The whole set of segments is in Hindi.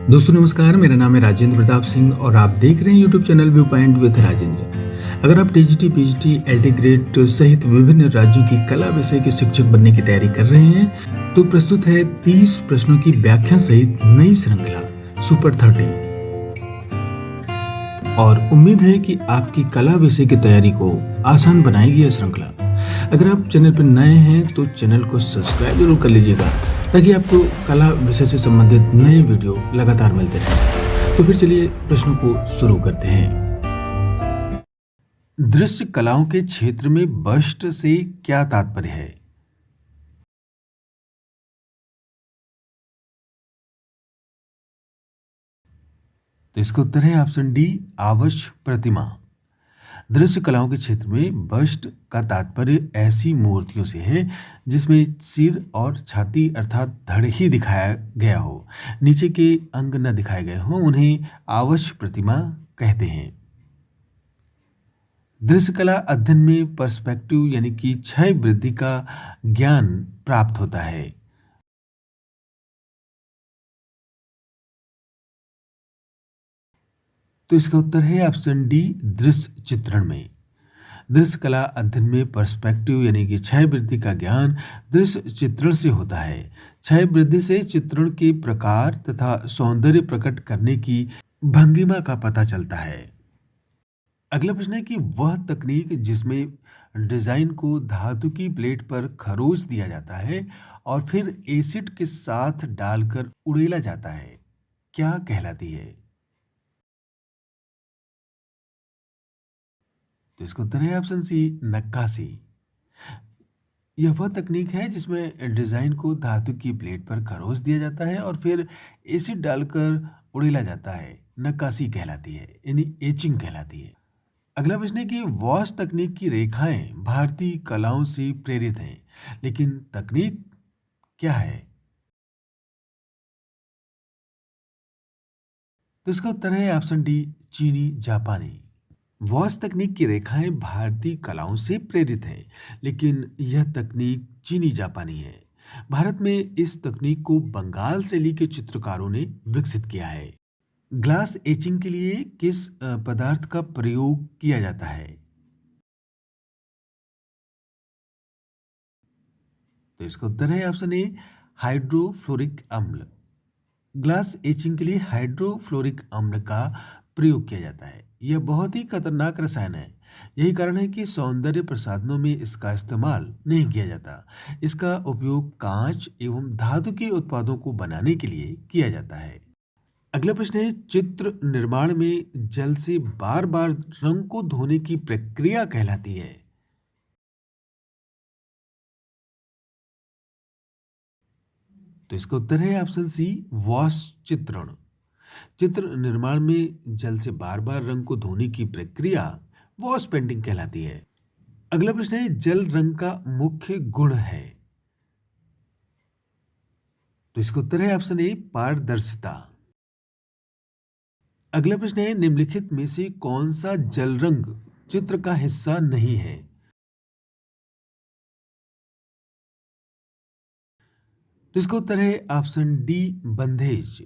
दोस्तों नमस्कार, मेरा नाम है राजेंद्र प्रताप सिंह और आप देख रहे हैं YouTube channel view point with Rajendra. अगर आप टीजीटी, पीजीटी, एलटी ग्रेड सहित विभिन्न राज्यों की कला विषय के शिक्षक बनने की तैयारी कर रहे हैं, तो प्रस्तुत है 30 प्रश्नों की व्याख्या सहित नई श्रृंखला सुपर 30। और उम्मीद है कि आपकी कला विषय की तैयारी को आसान बनाएगी यह श्रृंखला। अगर आप चैनल पर नए हैं तो चैनल को सब्सक्राइब जरूर कर लीजिएगा ताकि आपको कला विषय से संबंधित नए वीडियो लगातार मिलते रहें। तो फिर चलिए प्रश्नों को शुरू करते हैं। दृश्य कलाओं के क्षेत्र में बस्ट से क्या तात्पर्य है? तो इसका उत्तर है ऑप्शन डी, आवश्य प्रतिमा। दृश्य कलाओं के क्षेत्र में बस्ट का तात्पर्य ऐसी मूर्तियों से है जिसमें सिर और छाती अर्थात धड़ ही दिखाया गया हो, नीचे के अंग न दिखाए गए हों, उन्हें आवश्य प्रतिमा कहते हैं। दृश्य कला अध्ययन में पर्सपेक्टिव यानी कि क्षय वृद्धि का ज्ञान प्राप्त होता है। तो इसका उत्तर है ऑप्शन डी, दृश्य चित्रण में। दृश्य कला अध्ययन में पर्सपेक्टिव यानी कि क्षय वृद्धि का ज्ञान दृश्य चित्रण से होता है। क्षय वृद्धि से चित्रण के प्रकार तथा सौंदर्य प्रकट करने की भंगिमा का पता चलता है। अगला प्रश्न है कि वह तकनीक जिसमें डिजाइन को धातु की प्लेट पर खरोच दिया जाता है और फिर एसिड के साथ डालकर उड़ेला जाता है, क्या कहलाती है? तो इसका उत्तर है ऑप्शन सी, नक्काशी। यह वह तकनीक है जिसमें डिजाइन को धातु की प्लेट पर खरोच दिया जाता है और फिर एसिड डालकर उड़ेला जाता है, नक्काशी कहलाती है, यानी एचिंग कहलाती है। अगला प्रश्न है कि वॉश तकनीक की रेखाएं भारतीय कलाओं से प्रेरित हैं, लेकिन तकनीक क्या है? तो इसका उत्तर है ऑप्शन डी, चीनी जापानी। वॉश तकनीक की रेखाएं भारतीय कलाओं से प्रेरित हैं, लेकिन यह तकनीक चीनी जापानी है। भारत में इस तकनीक को बंगाल शैली के चित्रकारों ने विकसित किया है। ग्लास एचिंग के लिए किस पदार्थ का प्रयोग किया जाता है? तो इसका उत्तर है ऑप्शन ए, हाइड्रोफ्लोरिक अम्ल। ग्लास एचिंग के लिए हाइड्रोफ्लोरिक अम्ल का प्रयोग किया जाता है। यह बहुत ही खतरनाक रसायन है। यही कारण है कि सौंदर्य प्रसाधनों में इसका इस्तेमाल नहीं किया जाता। इसका उपयोग कांच एवं धातु के उत्पादों को बनाने के लिए किया जाता है। अगला प्रश्न है, चित्र निर्माण में जल से बार बार रंग को धोने की प्रक्रिया कहलाती है। तो इसका उत्तर है ऑप्शन सी, वॉश चित्रण। चित्र निर्माण में जल से बार बार रंग को धोने की प्रक्रिया वॉश पेंटिंग कहलाती है। अगला प्रश्न है, जल रंग का मुख्य गुण है। तो इसका उत्तर है ऑप्शन ए, पारदर्शिता। अगला प्रश्न है, निम्नलिखित में से कौन सा जल रंग चित्र का हिस्सा नहीं है? तो इसका उत्तर है ऑप्शन डी, बंधेज।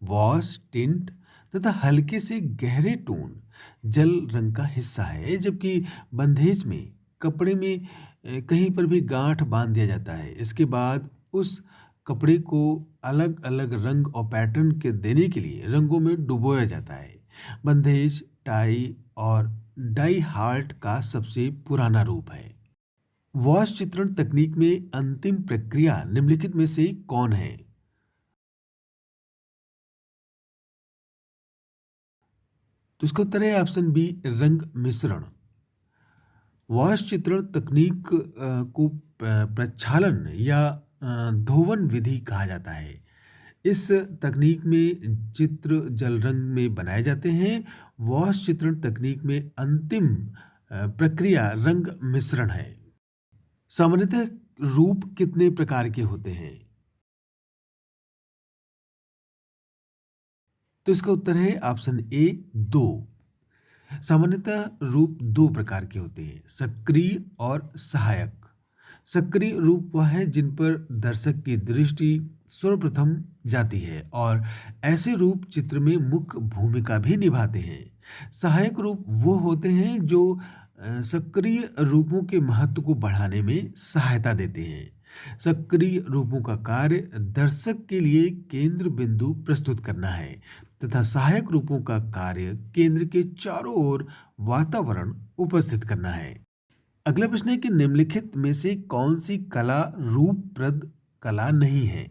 वॉश, टिंट तथा हल्के से गहरे टोन जल रंग का हिस्सा है, जबकि बंधेज में कपड़े में कहीं पर भी गांठ बांध दिया जाता है। इसके बाद उस कपड़े को अलग अलग रंग और पैटर्न के देने के लिए रंगों में डुबोया जाता है। बंधेज टाई और डाई हार्ट का सबसे पुराना रूप है। वॉश चित्रण तकनीक में अंतिम प्रक्रिया निम्नलिखित में से कौन है? तो इसका उत्तर है ऑप्शन बी, रंग मिश्रण। वॉश चित्रण तकनीक को प्रक्षालन या धोवन विधि कहा जाता है। इस तकनीक में चित्र जल रंग में बनाए जाते हैं। वॉश चित्रण तकनीक में अंतिम प्रक्रिया रंग मिश्रण है। सामान्यतः रूप कितने प्रकार के होते हैं? तो इसका उत्तर है ऑप्शन ए, दो। सामान्यतः रूप दो प्रकार के होते हैं, सक्रिय और सहायक। सक्रिय रूप वह है जिन पर दर्शक की दृष्टि सर्वप्रथम जाती है और ऐसे रूप चित्र में मुख्य भूमिका भी निभाते हैं। सहायक रूप वो होते हैं जो सक्रिय रूपों के महत्व को बढ़ाने में सहायता देते हैं। सक्रिय रूपों का कार्य दर्शक के लिए केंद्र बिंदु प्रस्तुत करना है तथा सहायक रूपों का कार्य केंद्र के चारों ओर वातावरण उपस्थित करना है। अगला प्रश्न है कि निम्नलिखित में से कौन सी कला रूपप्रद कला नहीं है?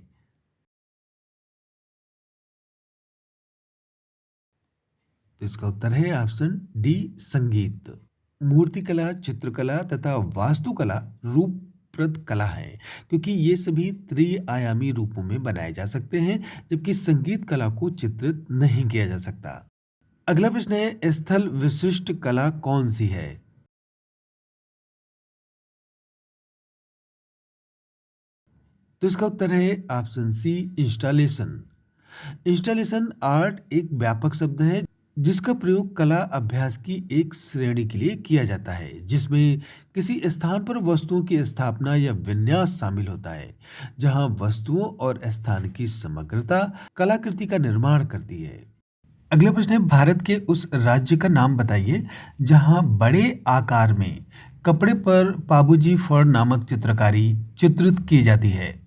तो इसका उत्तर है ऑप्शन डी, संगीत। मूर्तिकला, चित्रकला तथा वास्तुकला रूपप्रद कला है क्योंकि ये सभी त्रिआयामी रूपों में बनाए जा सकते हैं, जबकि संगीत कला को चित्रित नहीं किया जा सकता। अगला प्रश्न है स्थल विशिष्ट कला कौन सी है? तो इसका उत्तर है option C, installation. Installation art एक व्यापक शब्द है जिसका प्रयोग कला अभ्यास की एक श्रेणी के लिए किया जाता है जिसमें किसी स्थान पर वस्तुओं की स्थापना या विन्यास शामिल होता है, जहां वस्तुओं और स्थान की समग्रता कलाकृति का निर्माण करती है। अगला प्रश्न है भारत के उस राज्य का नाम बताइए जहां बड़े आकार में कपड़े पर पाबूजी फर नामक चित्रकारी चित्रित की जाती है।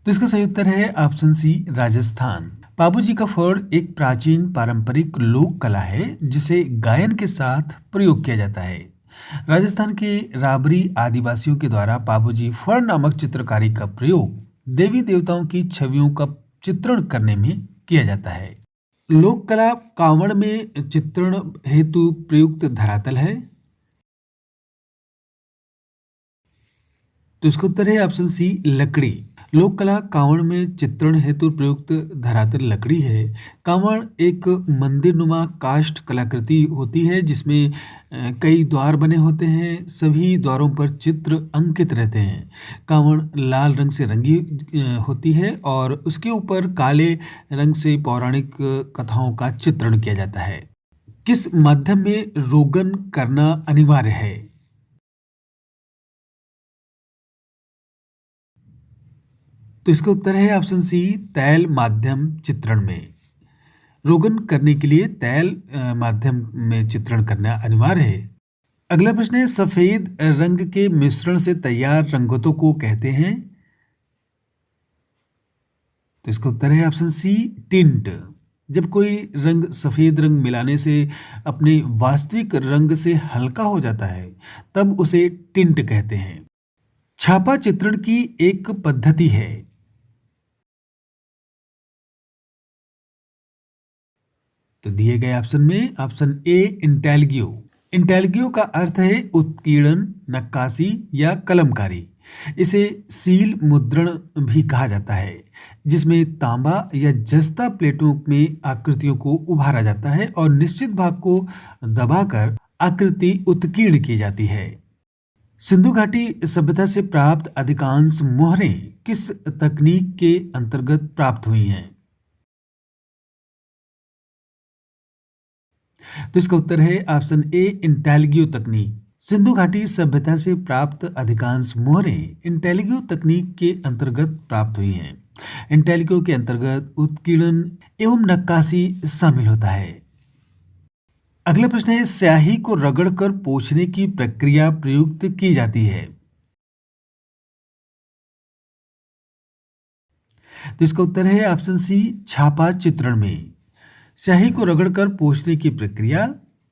तो इसका सही उत्तर है ऑप्शन सी, राजस्थान। पाबूजी का फड़ एक प्राचीन पारंपरिक लोक कला है जिसे गायन के साथ प्रयोग किया जाता है। राजस्थान के राबरी आदिवासियों के द्वारा पाबूजी फड़ नामक चित्रकारी का प्रयोग देवी देवताओं की छवियों का चित्रण करने में किया जाता है। लोक कला कांवड़ में चित्रण हेतु प्रयुक्त धरातल है। तो इसका उत्तर है ऑप्शन सी, लकड़ी। लोक कला कांवड़ में चित्रण हेतु प्रयुक्त धरातल लकड़ी है। कांवड़ एक मंदिरनुमा काष्ठ कलाकृति होती है जिसमें कई द्वार बने होते हैं। सभी द्वारों पर चित्र अंकित रहते हैं। कांवड़ लाल रंग से रंगी होती है और उसके ऊपर काले रंग से पौराणिक कथाओं का चित्रण किया जाता है। किस माध्यम में रोगन करना अनिवार्य है? तो इसका उत्तर है ऑप्शन सी, तैल माध्यम चित्रण में। रोगन करने के लिए तैल माध्यम में चित्रण करना अनिवार्य है। अगला प्रश्न है सफेद रंग के मिश्रण से तैयार रंगतों को कहते हैं। तो इसका उत्तर है ऑप्शन सी, टिंट। जब कोई रंग सफेद रंग मिलाने से अपने वास्तविक रंग से हल्का हो जाता है तब उसे टिंट कहते हैं। छापा चित्रण की एक पद्धति है। तो दिए गए ऑप्शन में ऑप्शन ए, इंटेलिग्यो। इंटेलिग्यो का अर्थ है उत्कीर्णन, नक्काशी या कलमकारी। इसे सील मुद्रण भी कहा जाता है जिसमें तांबा या जस्ता प्लेटों में आकृतियों को उभारा जाता है और निश्चित भाग को दबाकर आकृति उत्कीर्ण की जाती है। सिंधु घाटी सभ्यता से प्राप्त अधिकांश मोहरें किस तकनीक के अंतर्गत प्राप्त हुई हैं? तो इसका उत्तर है ऑप्शन ए, इंटेलिग्यो तकनीक। सिंधु घाटी सभ्यता से प्राप्त अधिकांश मोहरें इंटेलिग्यो तकनीक के अंतर्गत प्राप्त हुई हैं। इंटेलिग्यो के अंतर्गत उत्कीर्णन एवं नक्काशी शामिल होता है। अगला प्रश्न है स्याही को रगड़कर पोंछने की प्रक्रिया प्रयुक्त की जाती है। तो इसका उत्तर है ऑप्शन सी, छापा चित्रण में। स्याही को रगड़कर पोंछने की प्रक्रिया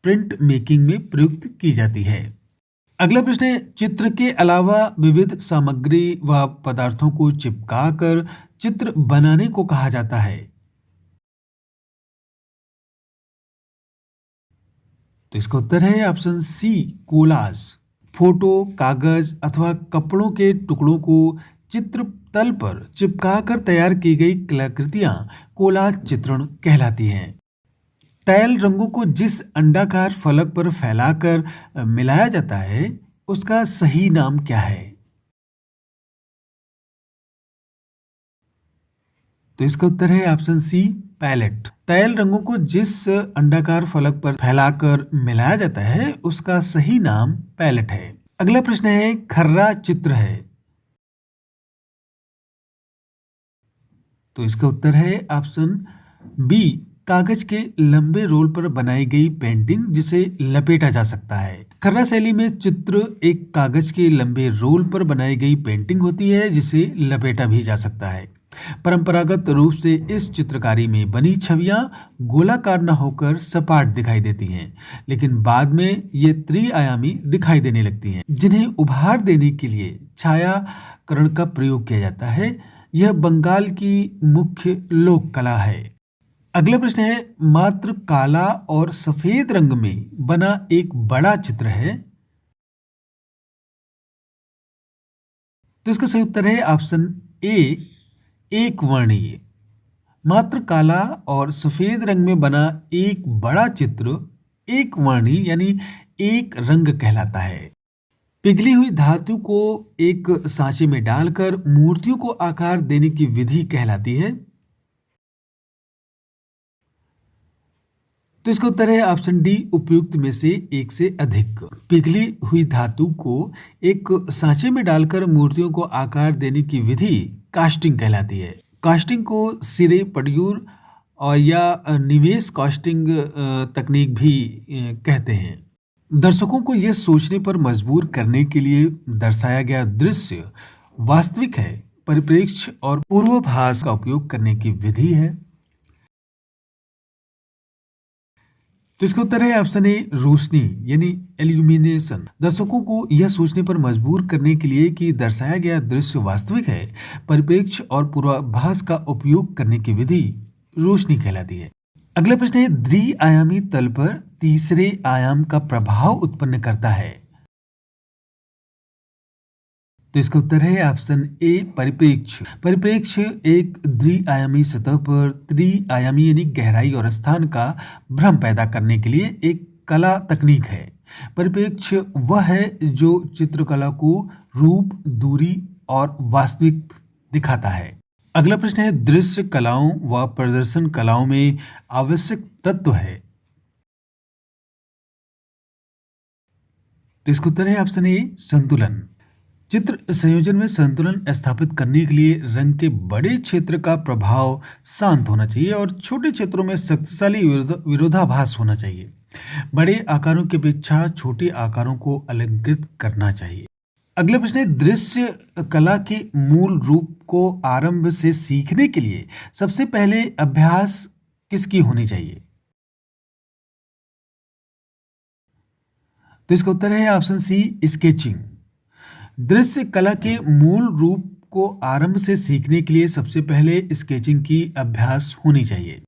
प्रिंट मेकिंग में प्रयुक्त की जाती है। अगला प्रश्न है चित्र के अलावा विविध सामग्री व पदार्थों को चिपकाकर चित्र बनाने को कहा जाता है। तो इसका उत्तर है ऑप्शन सी, कोलाज। फोटो, कागज अथवा कपड़ों के टुकड़ों को चित्र तल पर चिपकाकर तैयार की गई कलाकृतियां कोलाज चित्रण कहलाती हैं। तैल रंगों को जिस अंडाकार फलक पर फैलाकर मिलाया जाता है उसका सही नाम क्या है? तो इसका उत्तर है ऑप्शन सी, पैलेट। तैल रंगों को जिस अंडाकार फलक पर फैलाकर मिलाया जाता है उसका सही नाम पैलेट है। अगला प्रश्न है, खर्रा चित्र है। तो इसका उत्तर है ऑप्शन बी, कागज के लंबे रोल पर बनाई गई पेंटिंग जिसे लपेटा जा सकता है। खर्रा शैली में चित्र एक कागज के लंबे रोल पर बनाई गई पेंटिंग होती है जिसे लपेटा भी जा सकता है। परंपरागत रूप से इस चित्रकारी में बनी छवियां गोलाकार न होकर सपाट दिखाई देती हैं, लेकिन बाद में ये त्रिआयामी दिखाई देने लगती हैं, जिन्हें उभार देने के लिए छायाकरण का प्रयोग किया जाता है। यह बंगाल की मुख्य लोक कला है। अगला प्रश्न है, मात्र काला और सफेद रंग में बना एक बड़ा चित्र है। तो इसका सही उत्तर है ऑप्शन ए, एक वर्णीय। मात्र काला और सफेद रंग में बना एक बड़ा चित्र एक वर्णीय यानी एक रंग कहलाता है। पिघली हुई धातु को एक सांचे में डालकर मूर्तियों को आकार देने की विधि कहलाती है। तो इसका उत्तर है ऑप्शन डी, उपयुक्त में से एक से अधिक। पिघली हुई धातु को एक सांचे में डालकर मूर्तियों को आकार देने की विधि कास्टिंग कहलाती है। कास्टिंग को सिरे पड़यूर और या निवेश कास्टिंग तकनीक भी कहते हैं। दर्शकों को यह सोचने पर मजबूर करने के लिए दर्शाया गया दृश्य वास्तविक है, परिप्रेक्ष्य और पूर्वाभास का उपयोग करने की विधि है। तो इसका उत्तर है ऑप्शन ए, रोशनी यानी इल्यूमिनेशन। दर्शकों को यह सोचने पर मजबूर करने के लिए कि दर्शाया गया दृश्य वास्तविक है, परिप्रेक्ष्य और पूर्वाभास का उपयोग करने की विधि रोशनी कहलाती है। अगला प्रश्न है, द्विआयामी तल पर तीसरे आयाम का प्रभाव उत्पन्न करता है। तो इसका उत्तर है ऑप्शन ए, परिप्रेक्ष्य। परिप्रेक्ष्य एक द्विआयामी सतह पर त्रिआयामी यानी गहराई और स्थान का भ्रम पैदा करने के लिए एक कला तकनीक है। परिप्रेक्ष्य वह है जो चित्रकला को रूप, दूरी और वास्तविक दिखाता है। अगला प्रश्न है, दृश्य कलाओं व प्रदर्शन कलाओं में आवश्यक तत्व है। तो इसका उत्तर है ऑप्शन ए, संतुलन। चित्र संयोजन में संतुलन स्थापित करने के लिए रंग के बड़े क्षेत्र का प्रभाव शांत होना चाहिए और छोटे क्षेत्रों में शक्तिशाली विरोधाभास होना चाहिए। बड़े आकारों की अपेक्षा छोटे आकारों को अलंकृत करना चाहिए। अगला प्रश्न है, दृश्य कला के मूल रूप को आरंभ से सीखने के लिए सबसे पहले अभ्यास किसकी होनी चाहिए। तो इसका उत्तर है ऑप्शन सी, स्केचिंग। दृश्य कला के मूल रूप को आरंभ से सीखने के लिए सबसे पहले स्केचिंग की अभ्यास होनी चाहिए।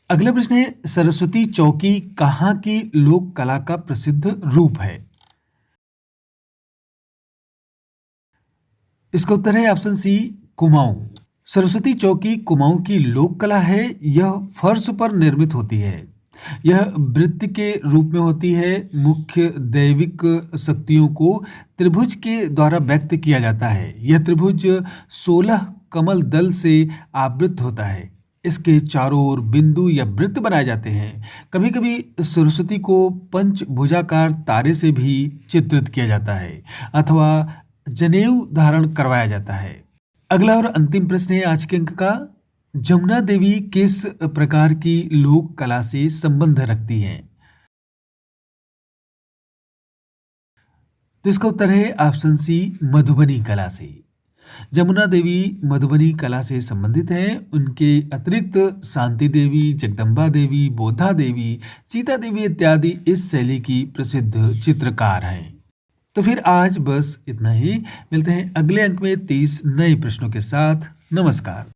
अगला प्रश्न है, सरस्वती चौकी कहाँ की लोक कला का प्रसिद्ध रूप है। इसका उत्तर है ऑप्शन सी, कुमाऊं। सरस्वती चौकी कुमाऊं की लोक कला है। यह फर्श पर निर्मित होती है। यह वृत्त के रूप में होती है। मुख्य दैविक शक्तियों को त्रिभुज के द्वारा व्यक्त किया जाता है। यह त्रिभुज 16 कमल दल से आवृत होता है। इसके चारों ओर बिंदु या वृत्त बनाए जाते हैं। कभी कभी सरस्वती को पंचभुजाकार तारे से भी चित्रित किया जाता है अथवा जनेऊ धारण करवाया जाता है। अगला और अंतिम प्रश्न है आज के अंक का, जमुना देवी किस प्रकार की लोक कला से संबंध रखती हैं। तो इसका उत्तर है ऑप्शन सी, मधुबनी कला से। जमुना देवी मधुबनी कला से संबंधित हैं। उनके अतिरिक्त शांति देवी, जगदम्बा देवी, बोधा देवी, सीता देवी इत्यादि इस शैली की प्रसिद्ध चित्रकार हैं। तो फिर आज बस इतना ही। मिलते हैं अगले अंक में 30 नए प्रश्नों के साथ। नमस्कार।